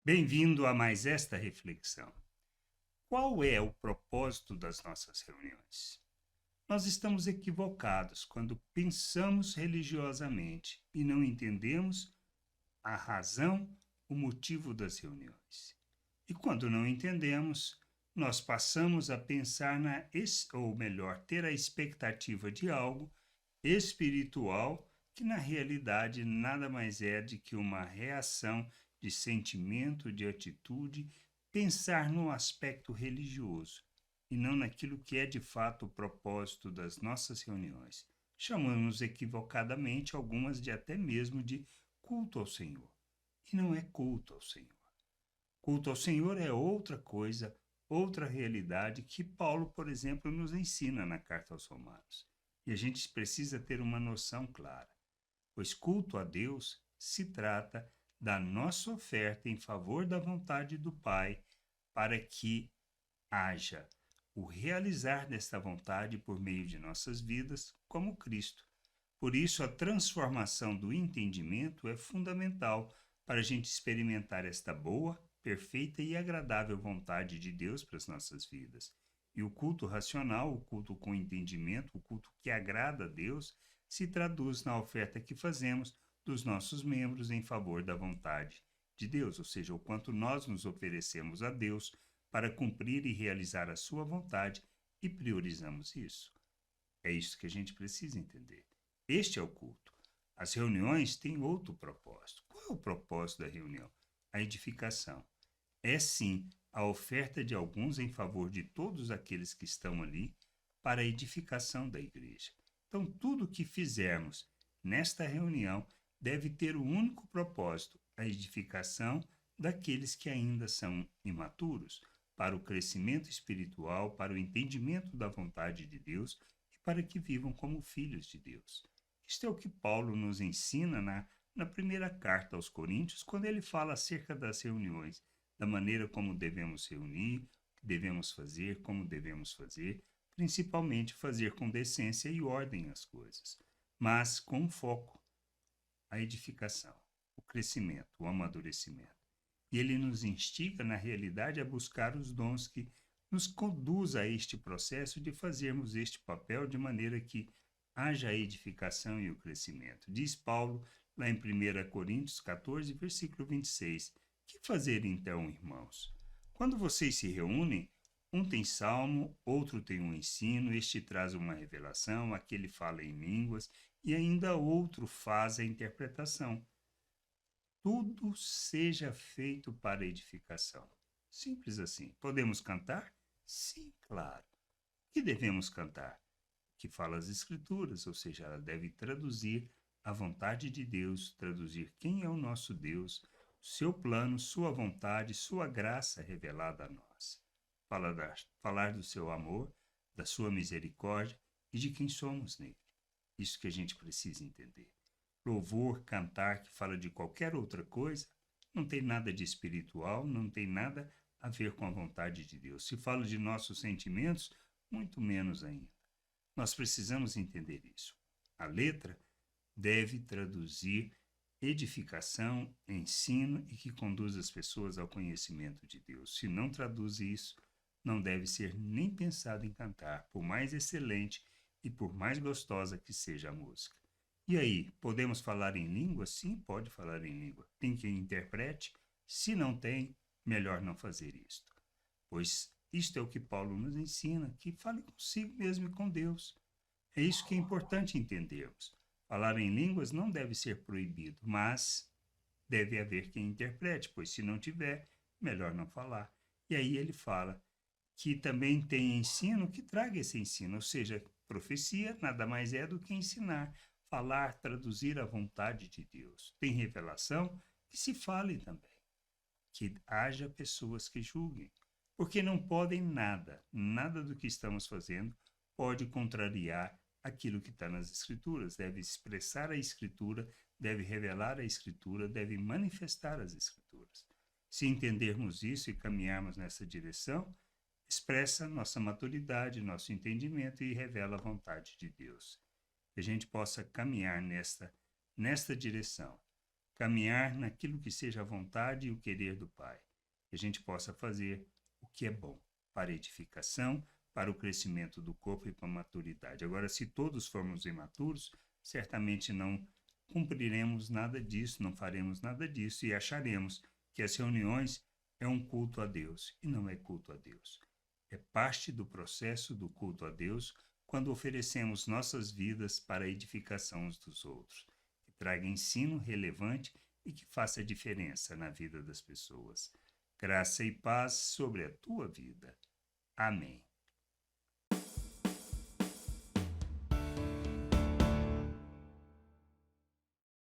Bem-vindo a mais esta reflexão. Qual é o propósito das nossas reuniões? Nós estamos equivocados quando pensamos religiosamente e não entendemos a razão, o motivo das reuniões. E quando não entendemos, nós passamos a pensar ou melhor, ter a expectativa de algo espiritual que na realidade nada mais é de que uma reação de sentimento, de atitude, pensar no aspecto religioso e não naquilo que é de fato o propósito das nossas reuniões. Chamamos equivocadamente algumas de até mesmo de culto ao Senhor. E não é culto ao Senhor. Culto ao Senhor é outra coisa, outra realidade que Paulo, por exemplo, nos ensina na carta aos Romanos. E a gente precisa ter uma noção clara, pois culto a Deus se trata da nossa oferta em favor da vontade do Pai, para que haja o realizar desta vontade por meio de nossas vidas, como Cristo. Por isso, a transformação do entendimento é fundamental para a gente experimentar esta boa, perfeita e agradável vontade de Deus para as nossas vidas. E o culto racional, o culto com entendimento, o culto que agrada a Deus, se traduz na oferta que fazemos dos nossos membros em favor da vontade de Deus, ou seja, o quanto nós nos oferecemos a Deus para cumprir e realizar a sua vontade e priorizamos isso. É isso que a gente precisa entender. Este é o culto. As reuniões têm outro propósito. Qual é o propósito da reunião? A edificação. É sim a oferta de alguns em favor de todos aqueles que estão ali para a edificação da igreja. Então, tudo o que fizermos nesta reunião deve ter o único propósito, a edificação daqueles que ainda são imaturos, para o crescimento espiritual, para o entendimento da vontade de Deus e para que vivam como filhos de Deus. Isto é o que Paulo nos ensina na primeira carta aos Coríntios, quando ele fala acerca das reuniões, da maneira como devemos reunir, o que devemos fazer, como devemos fazer, principalmente fazer com decência e ordem as coisas, mas com foco, a edificação, o crescimento, o amadurecimento. E ele nos instiga, na realidade, a buscar os dons que nos conduz a este processo de fazermos este papel de maneira que haja a edificação e o crescimento. Diz Paulo, lá em 1 Coríntios 14, versículo 26, que fazer então, irmãos? Quando vocês se reúnem, um tem salmo, outro tem um ensino, este traz uma revelação, aquele fala em línguas, e ainda outro faz a interpretação. Tudo seja feito para edificação. Simples assim. Podemos cantar? Sim, claro. O que devemos cantar? Que fala as Escrituras, ou seja, ela deve traduzir a vontade de Deus, traduzir quem é o nosso Deus, seu plano, sua vontade, sua graça revelada a nós. Falar do seu amor, da sua misericórdia e de quem somos nele. Isso que a gente precisa entender. Louvor, cantar, que fala de qualquer outra coisa, não tem nada de espiritual, não tem nada a ver com a vontade de Deus. Se fala de nossos sentimentos, muito menos ainda. Nós precisamos entender isso. A letra deve traduzir edificação, ensino e que conduz as pessoas ao conhecimento de Deus. Se não traduz isso, não deve ser nem pensado em cantar, por mais excelente e por mais gostosa que seja a música. E aí, podemos falar em língua? Sim, pode falar em língua. Tem quem interprete? Se não tem, melhor não fazer isto. Pois isto é o que Paulo nos ensina, que fale consigo mesmo e com Deus. É isso que é importante entendermos. Falar em línguas não deve ser proibido, mas deve haver quem interprete, pois se não tiver, melhor não falar. E aí ele fala que também tem ensino que traga esse ensino, ou seja, profecia nada mais é do que ensinar, falar, traduzir a vontade de Deus. Tem revelação que se fale também, que haja pessoas que julguem, porque não podem nada do que estamos fazendo pode contrariar aquilo que está nas Escrituras. Deve expressar a Escritura, deve revelar a Escritura, deve manifestar as Escrituras. Se entendermos isso e caminharmos nessa direção, expressa nossa maturidade, nosso entendimento e revela a vontade de Deus. Que a gente possa caminhar nesta direção. caminhar naquilo que seja a vontade e o querer do Pai. Que a gente possa fazer o que é bom para a edificação, para o crescimento do corpo e para a maturidade. Agora, se todos formos imaturos, certamente não cumpriremos nada disso, não faremos nada disso e acharemos que as reuniões é um culto a Deus e não é culto a Deus. É parte do processo do culto a Deus quando oferecemos nossas vidas para a edificação uns dos outros, que traga ensino relevante e que faça diferença na vida das pessoas. Graça e paz sobre a tua vida. Amém.